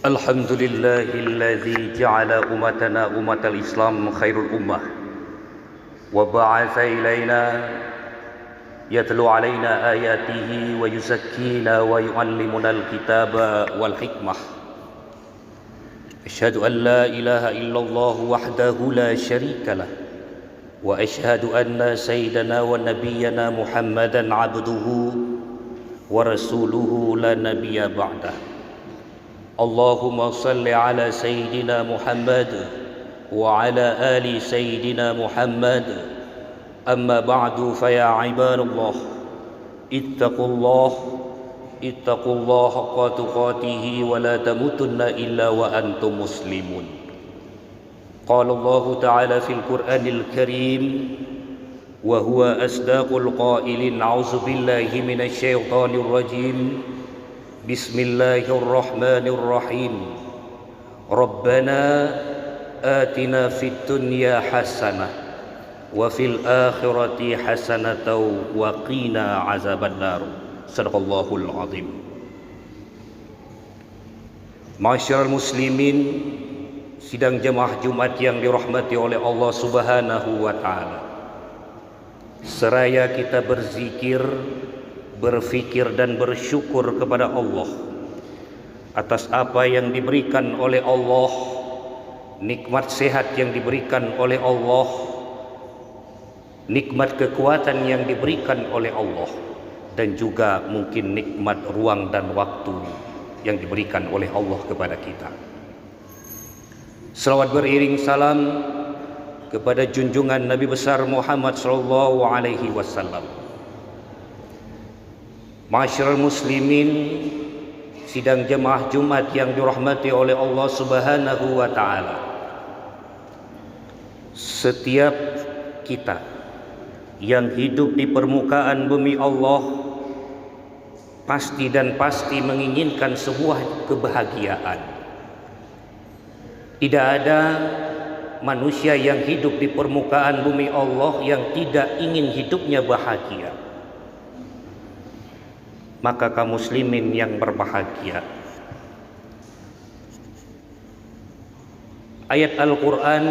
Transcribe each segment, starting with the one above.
الحمد لله الذي جعل أمتنا أمة الإسلام خير الأمة وبعث إلينا يتلو علينا آياته ويزكينا ويعلمنا الكتاب والحكمة. أشهد أن لا إله إلا الله وحده لا شريك له وأشهد أن سيدنا ونبينا محمدا عبده ورسوله لا نبي بعده. اللهم صل على سيدنا محمد وعلى آل سيدنا محمد. أما بعد فيا عباد الله اتقوا الله حق تقاته ولا تموتن إلا وأنتم مسلمون. قال الله تعالى في القرآن الكريم وهو أصدق القائلين: أعوذ بالله من الشيطان الرجيم. بسم الله الرحمن الرحيم. ربنا آتنا في الدنيا حسنة وفي الآخرة حسنة وقنا عذاب النار. صدق الله العظيم. Masyarul muslimin, sidang jemaah Jumat yang dirahmati oleh Allah Subhanahu wa taala. Seraya kita berzikir, berfikir dan bersyukur kepada Allah atas apa yang diberikan oleh Allah, nikmat sehat yang diberikan oleh Allah, nikmat kekuatan yang diberikan oleh Allah, dan juga mungkin nikmat ruang dan waktu yang diberikan oleh Allah kepada kita. Selawat beriring salam kepada junjungan Nabi besar Muhammad sallallahu alaihi wasallam. Masyarul muslimin, sidang jemaah Jumat yang dirahmati oleh Allah Subhanahu wa taala. Setiap kita yang hidup di permukaan bumi Allah pasti menginginkan sebuah kebahagiaan. Tidak ada manusia yang hidup di permukaan bumi Allah yang tidak ingin hidupnya bahagia. Maka kaum muslimin yang berbahagia, ayat Al-Quran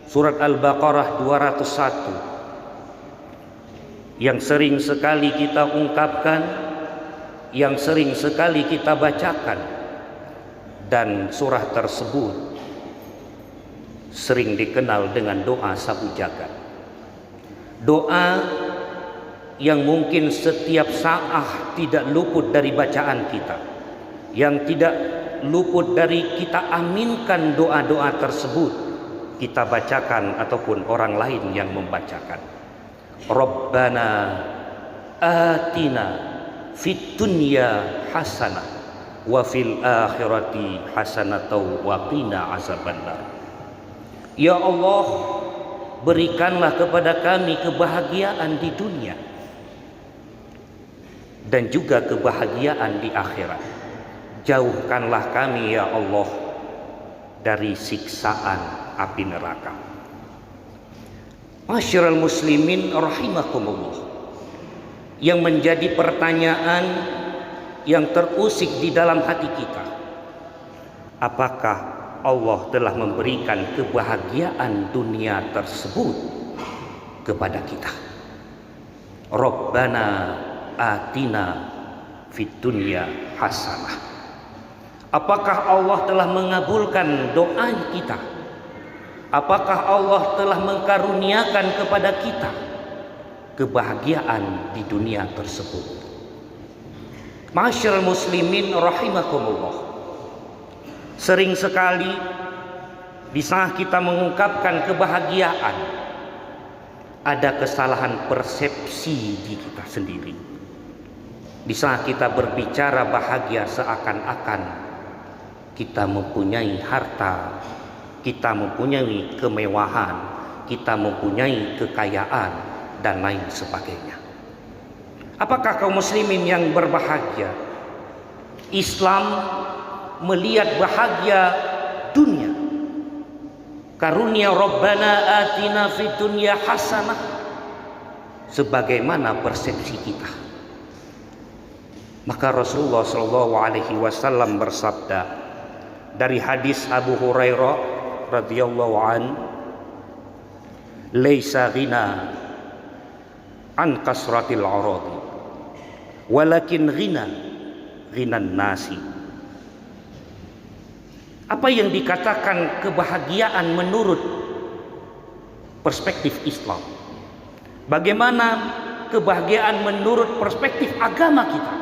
surat Al-Baqarah 201 yang sering sekali kita ungkapkan, yang sering sekali kita bacakan, dan surah tersebut sering dikenal dengan doa sapu jagat. Doa yang mungkin setiap saat tidak luput dari bacaan kita, yang tidak luput dari kita aminkan doa-doa tersebut, kita bacakan ataupun orang lain yang membacakan. Rabbana atina fid dunya hasanah wa fil akhirati hasanatan wa qina azabannar. Ya Allah, berikanlah kepada kami kebahagiaan di dunia dan juga kebahagiaan di akhirat. Jauhkanlah kami ya Allah dari siksaan api neraka. Masyarul muslimin rahimakumullah, yang menjadi pertanyaan yang terusik di dalam hati kita, apakah Allah telah memberikan kebahagiaan dunia tersebut kepada kita? Rabbana atina fid dunya hasanah. Apakah Allah telah mengabulkan doa kita? Apakah Allah telah mengkaruniakan kepada kita kebahagiaan di dunia tersebut? Masyarul muslimin rahimakumullah, sering sekali di saat kita mengungkapkan kebahagiaan, ada kesalahan persepsi di kita sendiri. Di saat kita berbicara bahagia, seakan-akan kita mempunyai harta, kita mempunyai kemewahan, kita mempunyai kekayaan, dan lain sebagainya. Apakah kaum muslimin yang berbahagia? Islam melihat bahagia dunia, karunia Rabbana atina fid dunya hasanah, sebagaimana persepsi kita. Maka Rasulullah Shallallahu Alaihi Wasallam bersabda dari hadis Abu Hurairah radhiyallahu an, "Laisa ghina an kasratil aradi, walakin ghinan nasi." Apa yang dikatakan kebahagiaan menurut perspektif Islam? Bagaimana kebahagiaan menurut perspektif agama kita?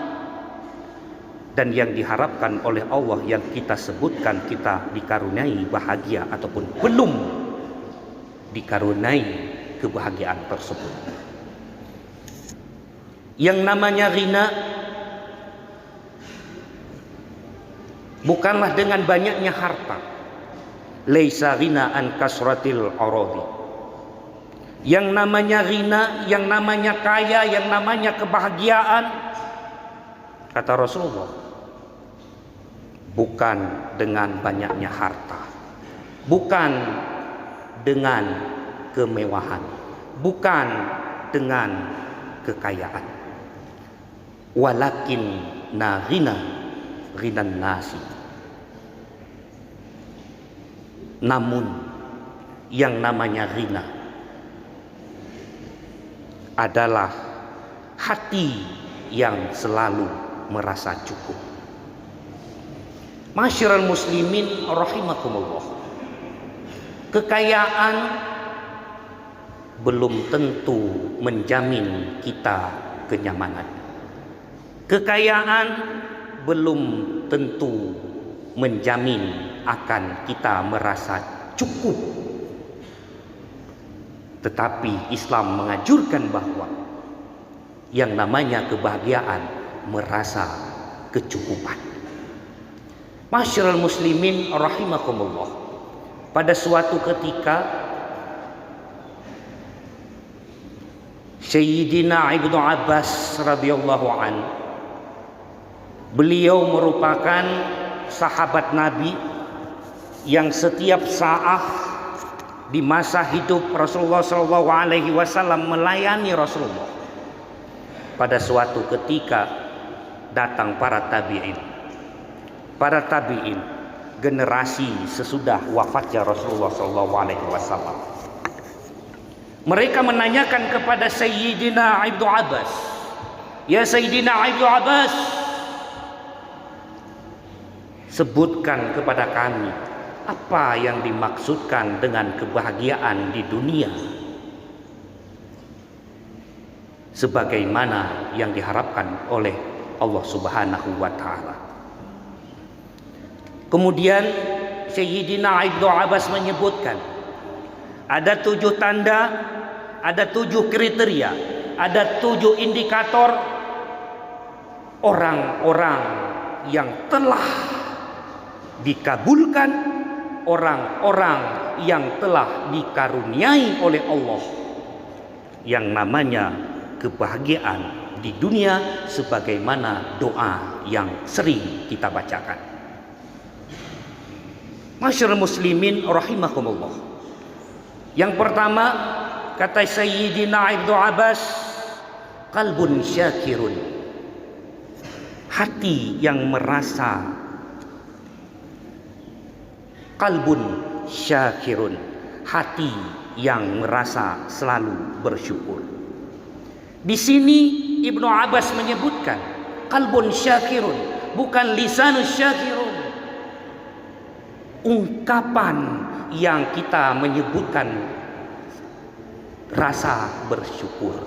Dan yang diharapkan oleh Allah yang kita sebutkan, kita dikaruniai bahagia ataupun belum dikaruniai kebahagiaan tersebut. Yang namanya ghina bukanlah dengan banyaknya harta. Laisa ghina an kasratil aradi. Yang namanya ghina, yang namanya kaya, yang namanya kebahagiaan, kata Rasulullah, bukan dengan banyaknya harta, bukan dengan kemewahan, bukan dengan kekayaan, walakin ghinan nasi. Namun yang namanya ghina adalah hati yang selalu merasa cukup. Masyiral muslimin rahimakumullah, kekayaan belum tentu menjamin kita kenyamanan. Kekayaan belum tentu menjamin akan kita merasa cukup. Tetapi Islam menganjurkan bahwa yang namanya kebahagiaan merasa kecukupan. Masyiral muslimin rahimakumullah, pada suatu ketika Sayyidina Ibnu Abbas radhiyallahu an, beliau merupakan sahabat Nabi yang setiap saat di masa hidup Rasulullah Shallallahu Alaihi Wasallam melayani Rasulullah. Pada suatu ketika datang para tabi'in, generasi sesudah wafatnya Rasulullah Shallallahu Alaihi Wasallam. Mereka menanyakan kepada Sayyidina Ibnu Abbas, "Ya Sayyidina Ibnu Abbas, sebutkan kepada kami apa yang dimaksudkan dengan kebahagiaan di dunia, sebagaimana yang diharapkan oleh Allah Subhanahu wa Ta'ala." Kemudian Sayyidina Ibnu Abbas menyebutkan ada 7 tanda, ada 7 kriteria, ada 7 indikator orang-orang yang telah dikabulkan, orang-orang yang telah dikaruniai oleh Allah yang namanya kebahagiaan di dunia, sebagaimana doa yang sering kita bacakan. Masyarul muslimin rahimakumullah, yang pertama kata Sayyidina Ibnu Abbas, qalbun syakirun, hati yang merasa, qalbun syakirun, hati yang merasa selalu bersyukur. Di sini Ibnu Abbas menyebutkan qalbun syakirun, bukan lisanus syakirun, ungkapan yang kita menyebutkan rasa bersyukur.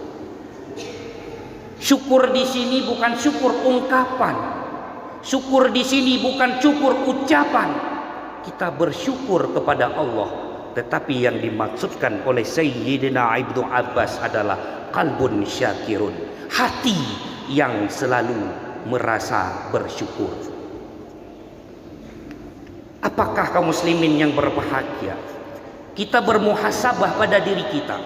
Syukur di sini bukan syukur ungkapan. Syukur di sini bukan syukur ucapan. Kita bersyukur kepada Allah, tetapi yang dimaksudkan oleh Sayyidina Ibnu Abbas adalah qalbun syakirun, hati yang selalu merasa bersyukur. Apakah kaum muslimin yang berbahagia? Kita bermuhasabah pada diri kita.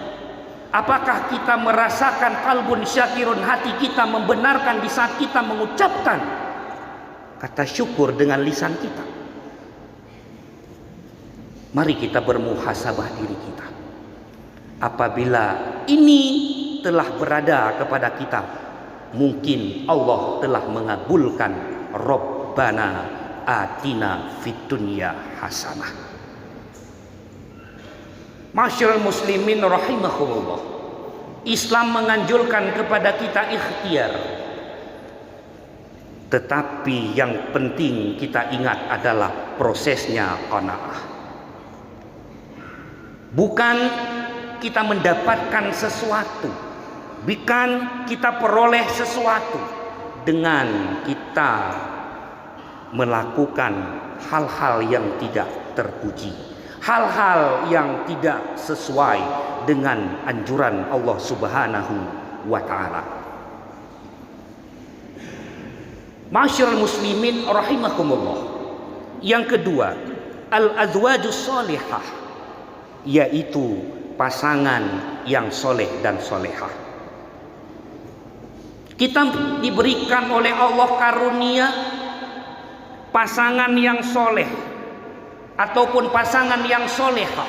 Apakah kita merasakan qalbun syakirun, hati kita membenarkan di saat kita mengucapkan kata syukur dengan lisan kita? Mari kita bermuhasabah diri kita. Apabila ini telah berada kepada kita, mungkin Allah telah mengabulkan Rabbana atina fid dunya hasanah. Masyarul muslimin rahimahumullah, Islam menganjurkan kepada kita ikhtiar. Tetapi yang penting kita ingat adalah prosesnya qanaah. Bukan kita mendapatkan sesuatu, bukan kita peroleh sesuatu dengan kita melakukan hal-hal yang tidak terpuji, hal-hal yang tidak sesuai dengan anjuran Allah Subhanahu wa Ta'ala. Masyarul muslimin rahimakumullah. Yang kedua, al-azwajus sholihah, yaitu pasangan yang soleh dan solehah. Kita diberikan oleh Allah karunia pasangan yang soleh ataupun pasangan yang solehah.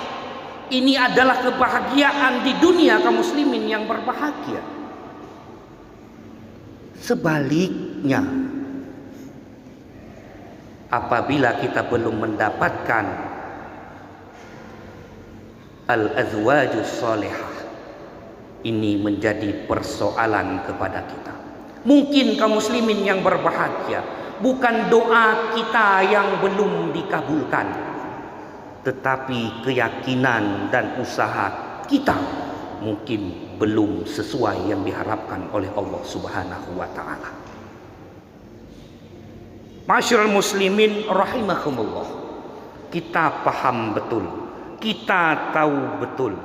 Ini adalah kebahagiaan di dunia kaum muslimin yang berbahagia. Sebaliknya, apabila kita belum mendapatkan al-azwajus sholihah, ini menjadi persoalan kepada kita. Mungkin kaum muslimin yang berbahagia, bukan doa kita yang belum dikabulkan, tetapi keyakinan dan usaha kita mungkin belum sesuai yang diharapkan oleh Allah Subhanahu wa Ta'ala. Masyarul muslimin rahimakumullah, kita paham betul, kita tahu betul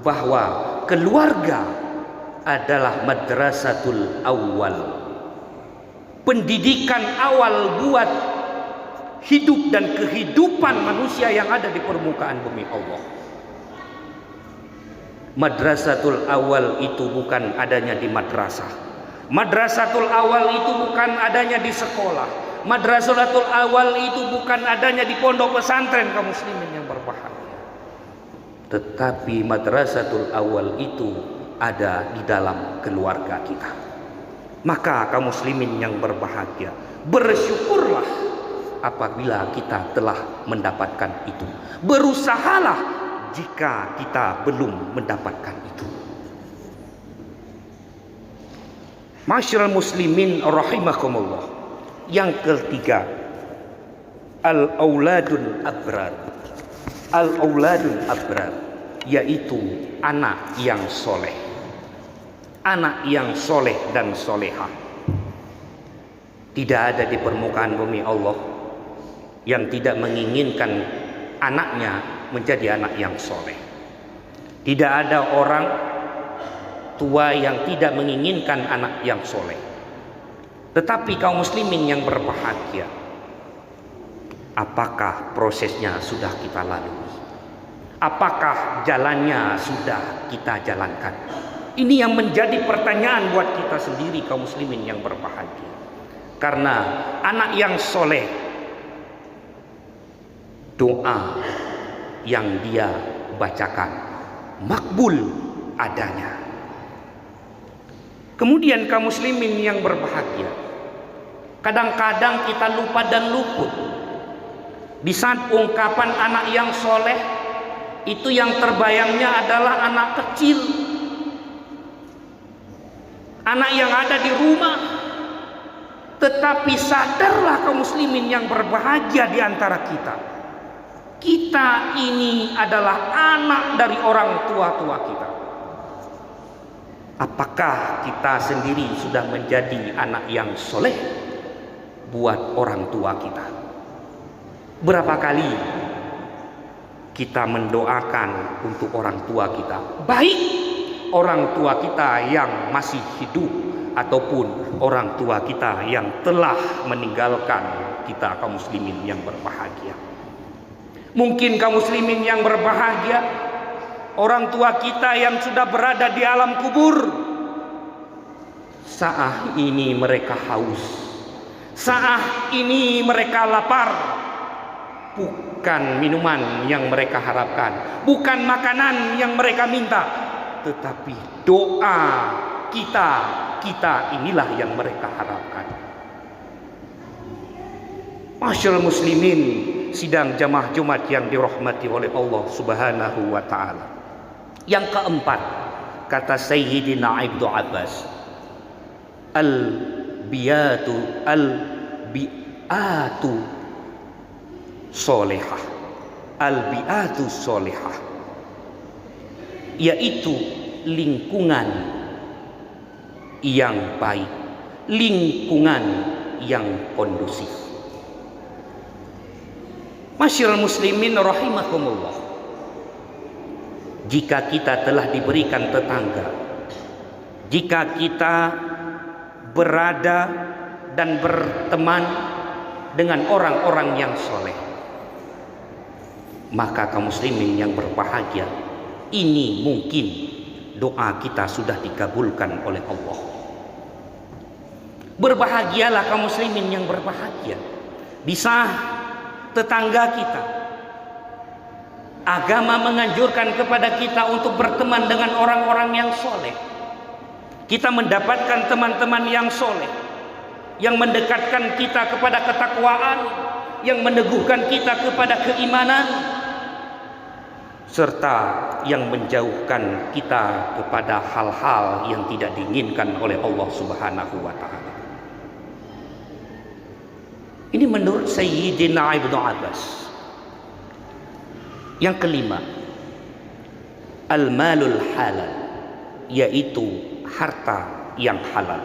bahwa keluarga adalah madrasatul awal, pendidikan awal buat hidup dan kehidupan manusia yang ada di permukaan bumi Allah. Madrasatul awal itu bukan adanya di madrasah. Madrasatul awal itu bukan adanya di sekolah. Madrasatul awal itu bukan adanya di pondok pesantren kaum muslimin yang berbahagia. Tetapi madrasatul awal itu ada di dalam keluarga kita. Maka kaum muslimin yang berbahagia, bersyukurlah apabila kita telah mendapatkan itu. Berusahalah jika kita belum mendapatkan itu. Masyarul muslimin rahimakumullah. Yang ketiga, al-auladun abrar. Al-auladun abrar, yaitu anak yang soleh. Anak yang soleh dan solehah. Tidak ada di permukaan bumi Allah yang tidak menginginkan anaknya menjadi anak yang soleh. Tidak ada orang tua yang tidak menginginkan anak yang soleh. Tetapi kaum muslimin yang berbahagia, apakah prosesnya sudah kita lalui? Apakah jalannya sudah kita jalankan? Ini yang menjadi pertanyaan buat kita sendiri kaum muslimin yang berbahagia. Karena anak yang soleh, doa yang dia bacakan makbul adanya. Kemudian kaum muslimin yang berbahagia, kadang-kadang kita lupa dan luput. Di saat ungkapan anak yang soleh, itu yang terbayangnya adalah anak kecil, anak yang ada di rumah. Tetapi sadarlah kaum muslimin yang berbahagia di antara kita, kita ini adalah anak dari orang tua-tua kita. Apakah kita sendiri sudah menjadi anak yang soleh buat orang tua kita? Berapa kali kita mendoakan untuk orang tua kita, baik orang tua kita yang masih hidup ataupun orang tua kita yang telah meninggalkan kita, kaum muslimin yang berbahagia. Mungkin kaum muslimin yang berbahagia, orang tua kita yang sudah berada di alam kubur, saat ini mereka haus, saat ini mereka lapar. Bukan minuman yang mereka harapkan, bukan makanan yang mereka minta, tetapi doa kita inilah yang mereka harapkan. Masyaallah muslimin, sidang jamaah Jumat yang dirahmati oleh Allah Subhanahu wa taala. Yang keempat, kata Sayyidina Ibnu Abbas, al-biatu solehah, al-biatu solehah, yaitu lingkungan yang baik, lingkungan yang kondusif. Masyaallah muslimin rahimakumullah, jika kita telah diberikan tetangga, jika kita berada dan berteman dengan orang-orang yang soleh, maka kaum muslimin yang berbahagia, ini mungkin doa kita sudah dikabulkan oleh Allah. Berbahagialah kaum muslimin yang berbahagia. Bisa tetangga kita, agama menganjurkan kepada kita untuk berteman dengan orang-orang yang soleh. Kita mendapatkan teman-teman yang soleh, yang mendekatkan kita kepada ketakwaan, yang meneguhkan kita kepada keimanan, serta yang menjauhkan kita kepada hal-hal yang tidak diinginkan oleh Allah Subhanahu wa taala. Ini menurut Sayyidina Ibnu Abbas. Yang kelima, al-malul halal, yaitu harta yang halal.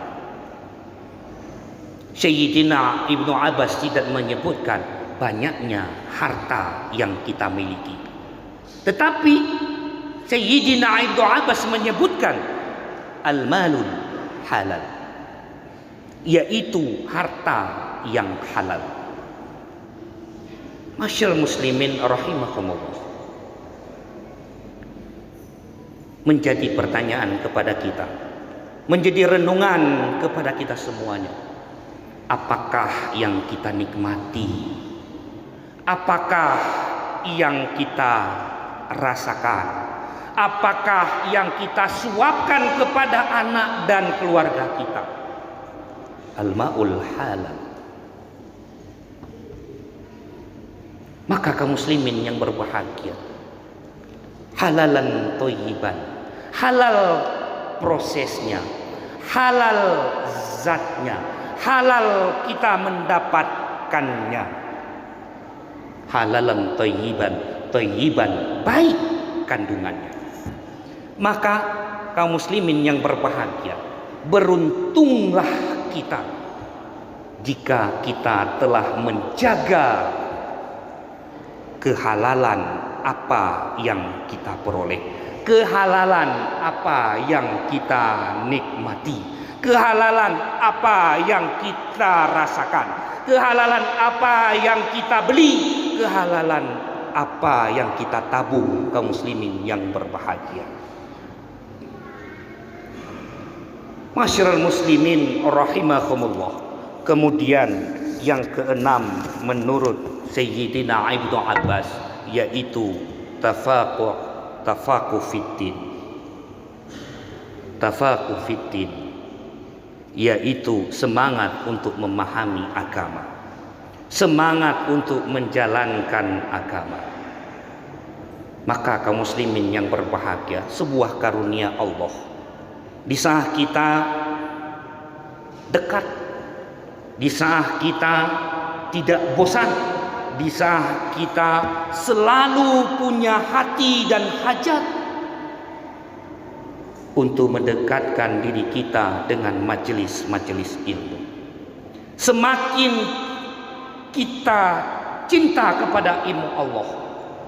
Sayyidina Ibnu Abbas tidak menyebutkan banyaknya harta yang kita miliki, tetapi Sayyidina Ibnu Abbas menyebutkan al-malul halal, yaitu harta yang halal. Masyaallah muslimin rahimakumullah, menjadi pertanyaan kepada kita, menjadi renungan kepada kita semuanya. Apakah yang kita nikmati? Apakah yang kita rasakan? Apakah yang kita suapkan kepada anak dan keluarga kita? Al-ma'ul halal. Maka kaum muslimin yang berbahagia, halalan thayyiban, halal prosesnya, halal zatnya, halal kita mendapatkannya. Halalan thayyiban, thayyiban baik kandungannya. Maka kaum muslimin yang berbahagia, beruntunglah kita jika kita telah menjaga kehalalan apa yang kita peroleh, kehalalan apa yang kita nikmati, kehalalan apa yang kita rasakan, kehalalan apa yang kita beli, kehalalan apa yang kita tabung, kaum muslimin yang berbahagia. Masyaallah muslimin rahimakumullah. Kemudian yang keenam menurut Sayyidina Ibnu Abbas, yaitu tafaquh fiddin. Tafaquh fiddin, yaitu semangat untuk memahami agama, semangat untuk menjalankan agama. Maka kaum muslimin yang berbahagia, sebuah karunia Allah. Di saat kita dekat, di saat kita tidak bosan, di saat kita selalu punya hati dan hajat untuk mendekatkan diri kita dengan majelis-majelis ilmu. Semakin kita cinta kepada ilmu Allah,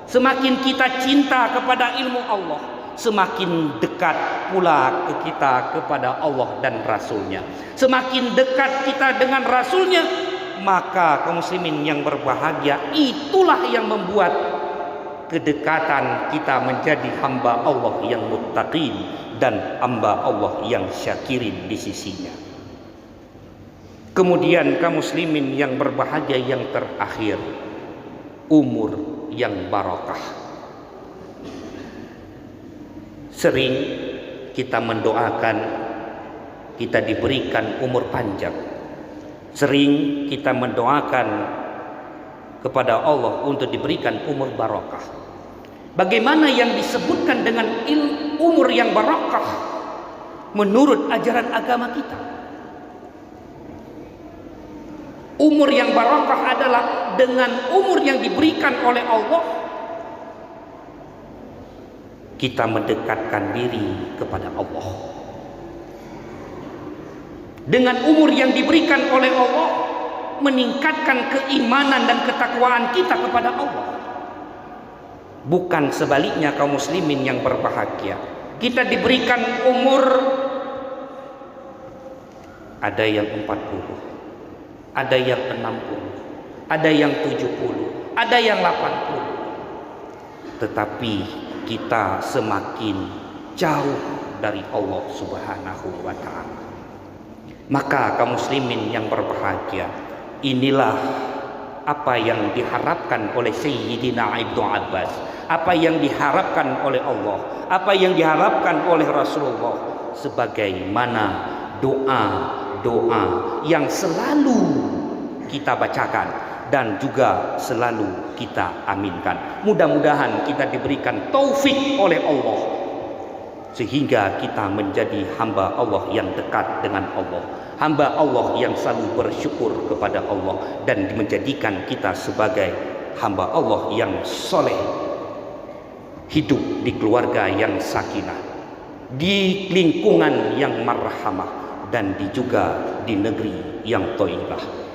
semakin kita cinta kepada ilmu Allah, semakin dekat pula ke kita kepada Allah dan Rasulnya. Semakin dekat kita dengan Rasulnya, maka kaum muslimin yang berbahagia, itulah yang membuat kedekatan kita menjadi hamba Allah yang muttaqin dan hamba Allah yang syakirin di sisinya. Kemudian kaum muslimin yang berbahagia yang terakhir, umur yang barakah. Sering kita mendoakan kita diberikan umur panjang. Sering kita mendoakan kepada Allah untuk diberikan umur barokah. Bagaimana yang disebutkan dengan umur yang barokah menurut ajaran agama kita? Umur yang barokah adalah dengan umur yang diberikan oleh Allah, kita mendekatkan diri kepada Allah. Dengan umur yang diberikan oleh Allah, meningkatkan keimanan dan ketakwaan kita kepada Allah. Bukan sebaliknya kaum muslimin yang berbahagia. Kita diberikan umur, ada yang 40, ada yang 60, ada yang 70, ada yang 80. Tetapi kita semakin jauh dari Allah Subhanahu wa ta'ala. Maka kaum muslimin yang berbahagia, inilah apa yang diharapkan oleh Sayyidina Ibnu Abbas, apa yang diharapkan oleh Allah, apa yang diharapkan oleh Rasulullah, sebagaimana doa-doa yang selalu kita bacakan dan juga selalu kita aminkan. Mudah-mudahan kita diberikan taufik oleh Allah sehingga kita menjadi hamba Allah yang dekat dengan Allah, hamba Allah yang selalu bersyukur kepada Allah, dan menjadikan kita sebagai hamba Allah yang soleh, hidup di keluarga yang sakinah, di lingkungan yang marhamah, dan juga di negeri yang thayyibah.